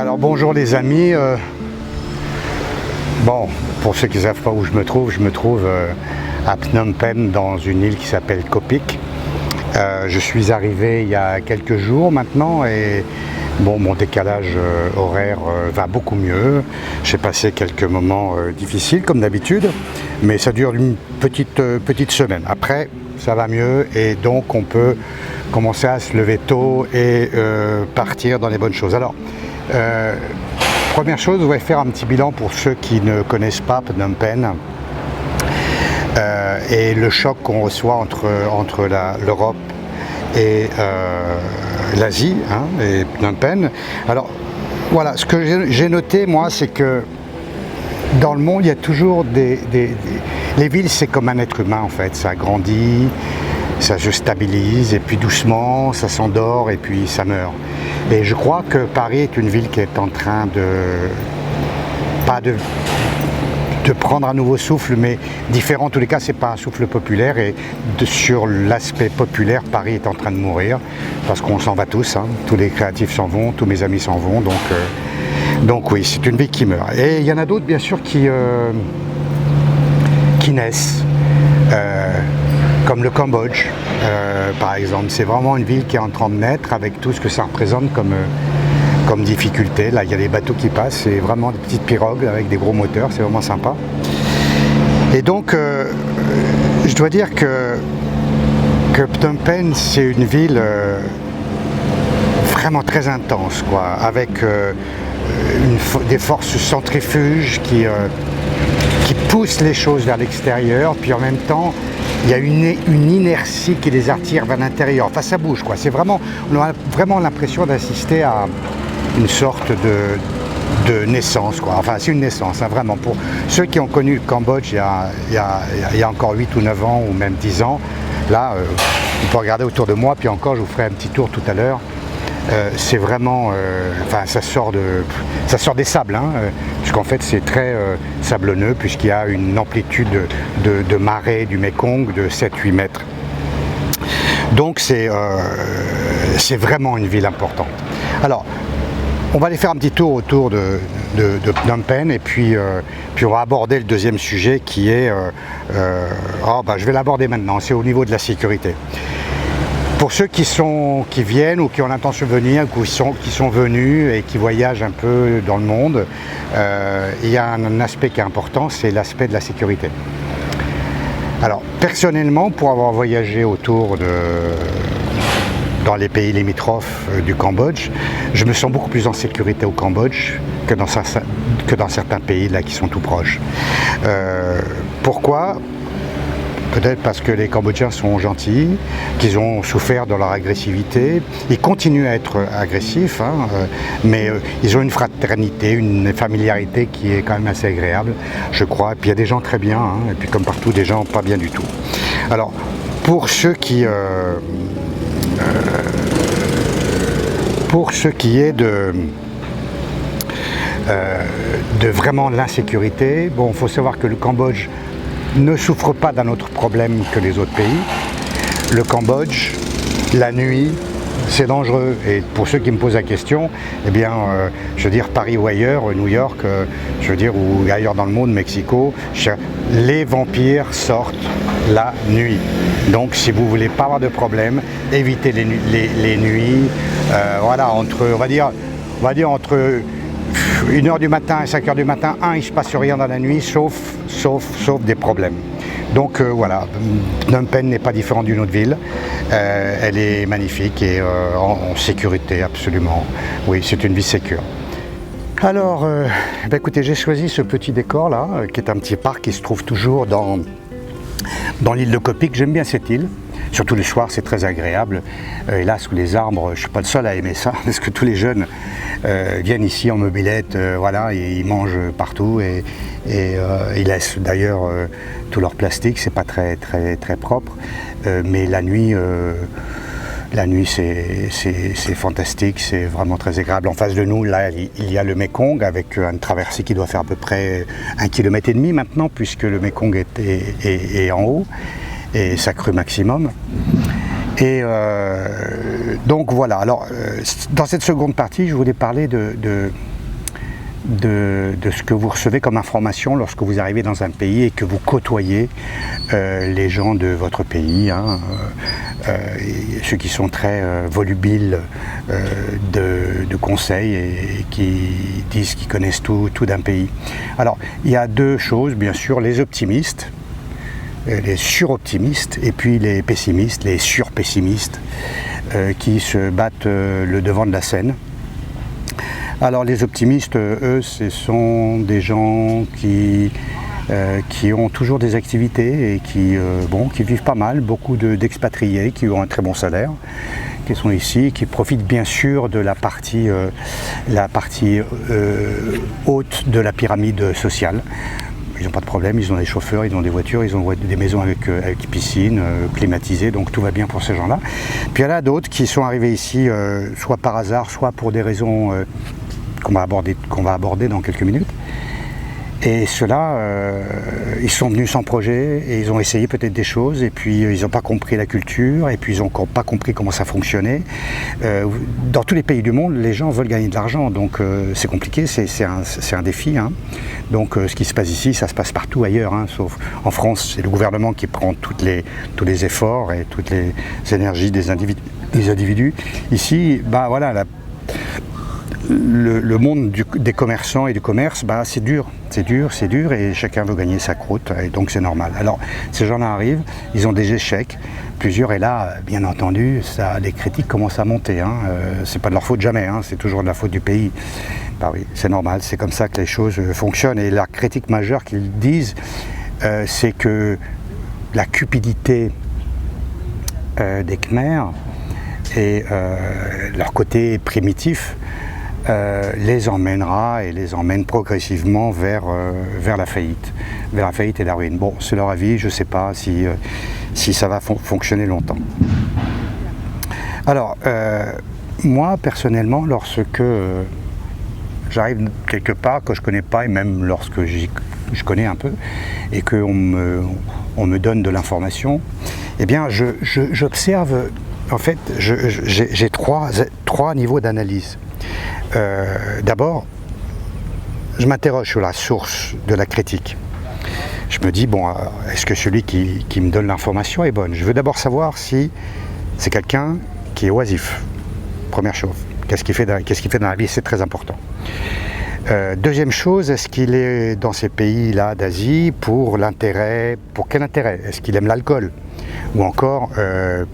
Alors bonjour les amis, bon, pour ceux qui ne savent pas où je me trouve à Phnom Penh dans une île qui s'appelle Koh Pik. Je suis arrivé il y a quelques jours maintenant et bon, mon décalage horaire va beaucoup mieux. J'ai passé quelques moments difficiles comme d'habitude, mais ça dure une petite semaine. Après, ça va mieux et donc on peut commencer à se lever tôt et partir dans les bonnes choses. Alors, première chose, on va faire un petit bilan pour ceux qui ne connaissent pas Phnom Penh et le choc qu'on reçoit entre l'Europe et l'Asie, hein, et Phnom Penh. Alors voilà, ce que j'ai noté moi, c'est que dans le monde, il y a toujours les villes, c'est comme un être humain en fait, ça grandit, ça se stabilise et puis doucement ça s'endort et puis ça meurt. Et je crois que Paris est une ville qui est en train pas de prendre un nouveau souffle, mais différent. En tous les cas, c'est pas un souffle populaire et sur l'aspect populaire, Paris est en train de mourir parce qu'on s'en va tous, hein. Tous les créatifs s'en vont, tous mes amis s'en vont, donc oui, c'est une ville qui meurt. Et il y en a d'autres bien sûr qui naissent, comme le Cambodge par exemple. C'est vraiment une ville qui est en train de naître avec tout ce que ça représente comme difficulté. Là, il y a des bateaux qui passent, c'est vraiment des petites pirogues avec des gros moteurs, c'est vraiment sympa. Et donc, je dois dire que Phnom Penh, c'est une ville vraiment très intense, quoi, avec des forces centrifuges qui poussent les choses vers l'extérieur, puis en même temps, il y a une inertie qui les attire vers l'intérieur. Enfin, ça bouge, quoi. On a vraiment l'impression d'assister à une sorte de naissance, quoi. Enfin, c'est une naissance, hein, vraiment. Pour ceux qui ont connu le Cambodge il y a encore 8 ou 9 ans, ou même 10 ans, là, on peut regarder autour de moi, puis encore, je vous ferai un petit tour tout à l'heure. C'est vraiment, enfin, ça sort des sables, hein, puisqu'en fait c'est très sablonneux, puisqu'il y a une amplitude de marée du Mekong de 7-8 mètres. Donc c'est vraiment une ville importante. Alors, on va aller faire un petit tour autour de Phnom Penh et puis on va aborder le deuxième sujet qui est, je vais l'aborder maintenant, c'est au niveau de la sécurité. Pour ceux qui viennent ou qui ont l'intention de venir, ou qui sont venus et qui voyagent un peu dans le monde, il y a un aspect qui est important, c'est l'aspect de la sécurité. Alors personnellement, pour avoir voyagé dans les pays limitrophes du Cambodge, je me sens beaucoup plus en sécurité au Cambodge que dans certains pays là qui sont tout proches. Pourquoi ? Peut-être parce que les Cambodgiens sont gentils, qu'ils ont souffert de leur agressivité. Ils continuent à être agressifs, hein, mais ils ont une fraternité, une familiarité qui est quand même assez agréable, je crois. Et puis il y a des gens très bien, hein, et puis comme partout, des gens pas bien du tout. Alors, pour ceux qui est de vraiment l'insécurité, bon, il faut savoir que le Cambodge ne souffre pas d'un autre problème que les autres pays. Le Cambodge, la nuit, c'est dangereux. Et pour ceux qui me posent la question, eh bien, je veux dire Paris ou ailleurs, New York, je veux dire, ou ailleurs dans le monde, Mexico, les vampires sortent la nuit. Donc, si vous voulez pas avoir de problème, évitez les nuits. Voilà, on va dire entre 1h du matin et 5h du matin, il ne se passe rien dans la nuit, sauf des problèmes. Donc voilà, Phnom Penh n'est pas différent d'une autre ville. Elle est magnifique et en sécurité, absolument. Oui, c'est une ville sécure. Alors, écoutez, j'ai choisi ce petit décor là, qui est un petit parc qui se trouve toujours dans l'île de Koh Pik. J'aime bien cette île. Surtout le soir, c'est très agréable. Et là, sous les arbres, je ne suis pas le seul à aimer ça, parce que tous les jeunes viennent ici en mobilette, voilà, et ils mangent partout et ils laissent d'ailleurs tout leur plastique. C'est pas très propre, mais la nuit, c'est fantastique, c'est vraiment très agréable. En face de nous, là, il y a le Mekong avec une traversée qui doit faire à peu près 1,5 km maintenant, puisque le Mekong est en haut et sa crue maximum. Et donc voilà, alors dans cette seconde partie, je voulais parler de ce que vous recevez comme information lorsque vous arrivez dans un pays et que vous côtoyez les gens de votre pays, ceux qui sont très volubiles de conseils et qui disent qu'ils connaissent tout d'un pays. Alors, il y a deux choses, bien sûr, les optimistes, les suroptimistes, et puis les pessimistes, les surpessimistes, qui se battent le devant de la scène. Alors les optimistes, eux, ce sont des gens qui ont toujours des activités et qui vivent pas mal, beaucoup d'expatriés qui ont un très bon salaire, qui sont ici, qui profitent bien sûr de la partie haute de la pyramide sociale. Ils n'ont pas de problème, ils ont des chauffeurs, ils ont des voitures, ils ont des maisons avec piscine, climatisées, donc tout va bien pour ces gens-là. Puis il y en a d'autres qui sont arrivés ici, soit par hasard, soit pour des raisons qu'on va aborder dans quelques minutes. Et ceux-là, ils sont venus sans projet et ils ont essayé peut-être des choses et puis ils n'ont pas compris la culture et puis ils n'ont pas compris comment ça fonctionnait. Dans tous les pays du monde, les gens veulent gagner de l'argent, donc c'est compliqué, c'est un défi. Donc ce qui se passe ici, ça se passe partout ailleurs, sauf en France, c'est le gouvernement qui prend tous les efforts et toutes les énergies des individus. Ici, voilà, le monde des commerçants et du commerce, c'est dur et chacun veut gagner sa croûte et donc c'est normal. Alors ces gens-là arrivent, ils ont des échecs, plusieurs, et là bien entendu les critiques commencent à monter, c'est pas de leur faute jamais, c'est toujours de la faute du pays. Oui, c'est normal, c'est comme ça que les choses fonctionnent et la critique majeure qu'ils disent c'est que la cupidité des Khmers et leur côté primitif les emmènera et les emmène progressivement vers la faillite et la ruine. Bon, c'est leur avis, je ne sais pas si ça va fonctionner longtemps. Alors, moi personnellement, lorsque j'arrive quelque part que je ne connais pas, et même lorsque je connais un peu, et qu'on me donne de l'information, eh bien j'observe, en fait, j'ai trois niveaux d'analyse. D'abord, je m'interroge sur la source de la critique. Je me dis, est-ce que celui qui me donne l'information est bonne? Je veux d'abord savoir si c'est quelqu'un qui est oisif. Première chose, qu'est-ce qu'il fait dans la vie? C'est très important. Deuxième chose, est-ce qu'il est dans ces pays-là d'Asie pour quel intérêt? Est-ce qu'il aime l'alcool? Ou encore,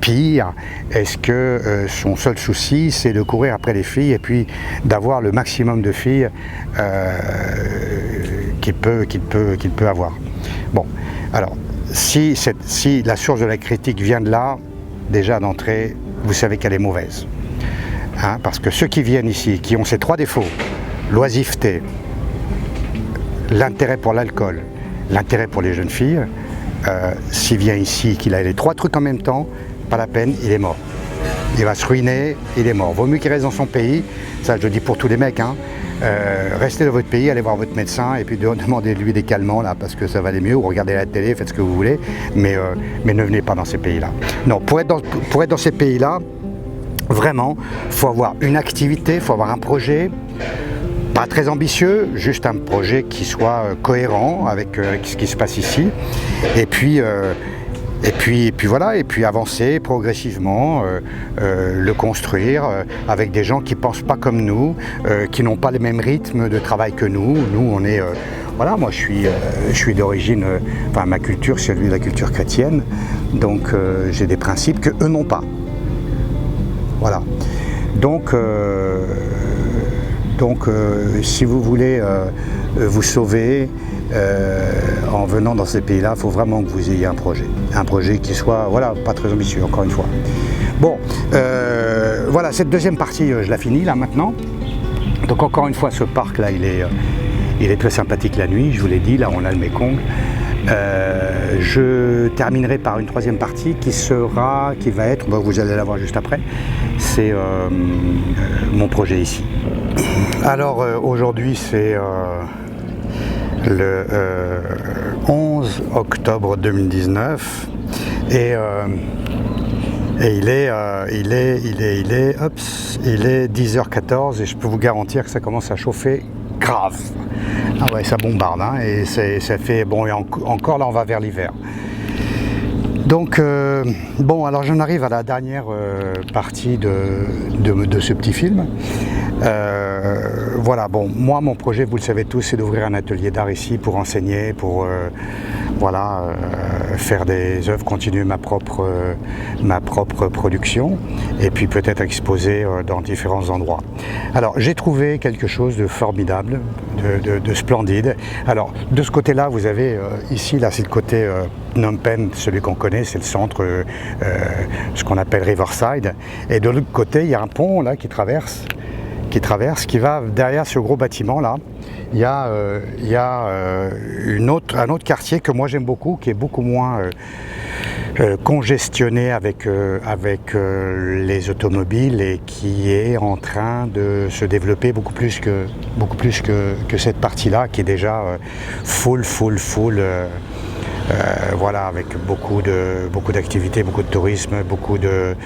pire, est-ce que son seul souci, c'est de courir après les filles et puis d'avoir le maximum de filles qu'il peut avoir? Bon, alors, si la source de la critique vient de là, déjà d'entrée, vous savez qu'elle est mauvaise. Parce que ceux qui viennent ici, qui ont ces trois défauts, l'oisiveté, l'intérêt pour l'alcool, l'intérêt pour les jeunes filles, s'il vient ici, qu'il a les trois trucs en même temps, pas la peine, il est mort. Il va se ruiner, il est mort. Vaut mieux qu'il reste dans son pays, ça je le dis pour tous les mecs, restez dans votre pays, allez voir votre médecin et puis demandez-lui des calmants là, parce que ça va aller mieux, ou regardez la télé, faites ce que vous voulez, mais ne venez pas dans ces pays-là. Non, pour être dans ces pays-là, vraiment, il faut avoir une activité, il faut avoir un projet, pas très ambitieux, juste un projet qui soit cohérent avec ce qui se passe ici, et puis voilà, et puis avancer progressivement, le construire avec des gens qui ne pensent pas comme nous, qui n'ont pas les mêmes rythmes de travail que nous. Nous, on est... voilà, moi je suis d'origine... ma culture, c'est celui de la culture chrétienne, donc j'ai des principes que eux n'ont pas. Voilà. Donc si vous voulez vous sauver en venant dans ces pays-là, il faut vraiment que vous ayez un projet qui soit, pas très ambitieux, encore une fois. Bon, voilà, cette deuxième partie, je la finis là maintenant. Donc encore une fois, ce parc-là, il est très sympathique la nuit, je vous l'ai dit, là on a le Mékong. Je terminerai par une troisième partie qui va être, vous allez la voir juste après, c'est mon projet ici. Alors aujourd'hui c'est le 11 octobre 2019 et Et il est 10h14 et je peux vous garantir que ça commence à chauffer grave. Ah ouais, ça bombarde, hein, et ça fait... Bon, et encore là, on va vers l'hiver. Donc, bon, alors j'en arrive à la dernière partie de ce petit film. Voilà, bon, moi, mon projet, vous le savez tous, c'est d'ouvrir un atelier d'art ici pour enseigner, pour faire des œuvres, continuer ma propre production, et puis peut-être exposer dans différents endroits. Alors, j'ai trouvé quelque chose de formidable, de splendide. Alors, de ce côté-là, vous avez ici, là, c'est le côté Phnom Penh, celui qu'on connaît, c'est le centre, ce qu'on appelle Riverside. Et de l'autre côté, il y a un pont là qui traverse, qui va derrière ce gros bâtiment là. Il y a un autre quartier que moi j'aime beaucoup, qui est beaucoup moins congestionné avec les automobiles et qui est en train de se développer beaucoup plus que cette partie-là, qui est déjà full. Voilà, avec beaucoup d'activités, beaucoup de tourisme, beaucoup de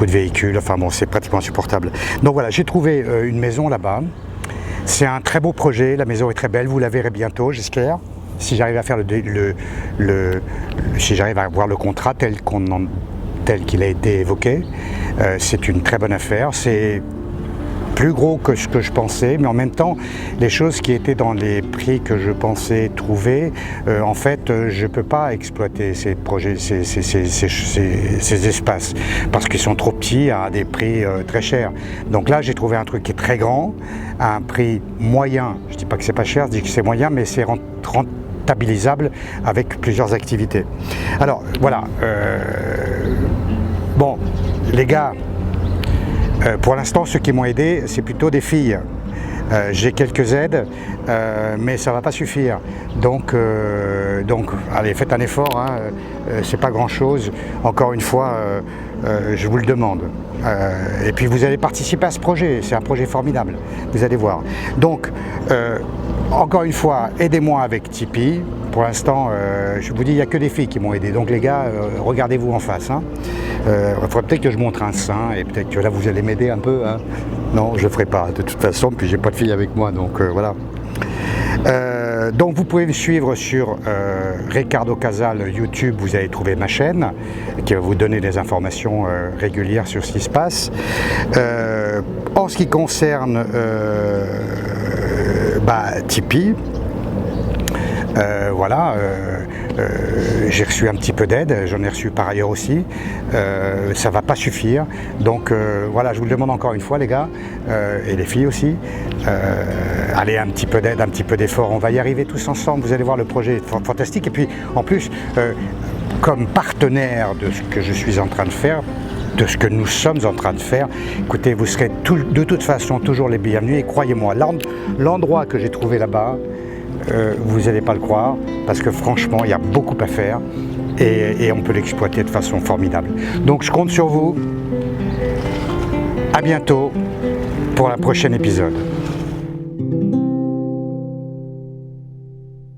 véhicules, enfin bon, c'est pratiquement insupportable. Donc voilà, j'ai trouvé une maison là-bas. C'est un très beau projet, la maison est très belle, vous la verrez bientôt, j'espère. Si j'arrive à faire si j'arrive à avoir le contrat tel qu'il a été évoqué, c'est une très bonne affaire. C'est plus gros que ce que je pensais, mais en même temps, les choses qui étaient dans les prix que je pensais trouver, en fait, je ne peux pas exploiter ces projets, ces espaces, parce qu'ils sont trop petits à des prix très chers. Donc là, j'ai trouvé un truc qui est très grand, à un prix moyen. Je ne dis pas que c'est pas cher, je dis que c'est moyen, mais c'est rentabilisable avec plusieurs activités. Alors, voilà. Bon, les gars, pour l'instant, ceux qui m'ont aidé, c'est plutôt des filles. J'ai quelques aides, mais ça ne va pas suffire. Donc, allez, faites un effort, hein, c'est pas grand-chose. Encore une fois, je vous le demande. Et puis vous allez participer à ce projet, c'est un projet formidable, vous allez voir. Donc, encore une fois, aidez-moi avec Tipeee. Pour l'instant, je vous dis, il n'y a que des filles qui m'ont aidé. Donc les gars, regardez-vous en face. Hein. Il faudrait peut-être que je montre un sein et peut-être que là vous allez m'aider un peu. Hein. Non, je ne le ferai pas de toute façon, puis j'ai pas de fille avec moi, donc voilà. Donc vous pouvez me suivre sur Ricardo Casal YouTube, vous allez trouver ma chaîne qui va vous donner des informations régulières sur ce qui se passe. En ce qui concerne Tipeee, voilà, j'ai reçu un petit peu d'aide, j'en ai reçu par ailleurs aussi, ça va pas suffire, donc voilà, je vous le demande encore une fois les gars, et les filles aussi, allez, un petit peu d'aide, un petit peu d'effort, on va y arriver tous ensemble, vous allez voir, le projet est fantastique, et puis en plus, comme partenaire de ce que je suis en train de faire, de ce que nous sommes en train de faire, écoutez, vous serez de toute façon toujours les bienvenus, et croyez-moi, l'endroit que j'ai trouvé là-bas, vous n'allez pas le croire, parce que franchement, il y a beaucoup à faire et on peut l'exploiter de façon formidable. Donc je compte sur vous. À bientôt pour un prochain épisode.